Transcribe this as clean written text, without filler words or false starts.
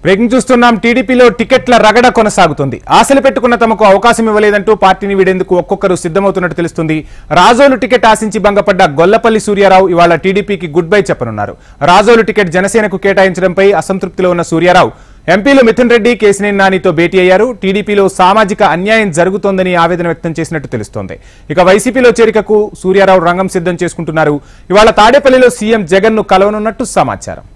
Breaking చూస్తున్నాం. టీడీపీలో టికెట్ల రగడ కొనసాగుతుంది. ఆశలు పెట్టుకున్న తమకు అవకాశం ఇవ్వలేదంటూ పార్టీని వీడేందుకు ఒక్కొక్కరు సిద్ధమవుతున్నట్టు తెలుస్తుంది. రాజోలు టికెట్ ఆశించి భంగపడ్డ గొల్లపల్లి సూర్యారావు ఇవాళ టీడీపీకి గుడ్ బై చెప్పనున్నారు. రాజోలు టికెట్ జనసేనకు కేటాయించడంపై అసంతృప్తిలో ఉన్న సూర్యారావు ఎంపీలు మిథున్ రెడ్డి, కేశినేని నానితో భేటీ అయ్యారు. టీడీపీలో సామాజిక అన్యాయం జరుగుతోందని ఆవేదన వ్యక్తం చేసినట్టు తెలుస్తోంది. ఇక వైసీపీలో చేరికకు సూర్యారావు రంగం సిద్ధం చేసుకుంటున్నారు. ఇవాళ తాడేపల్లిలో సీఎం జగన్ ను కలవనున్నట్టు సమాచారం.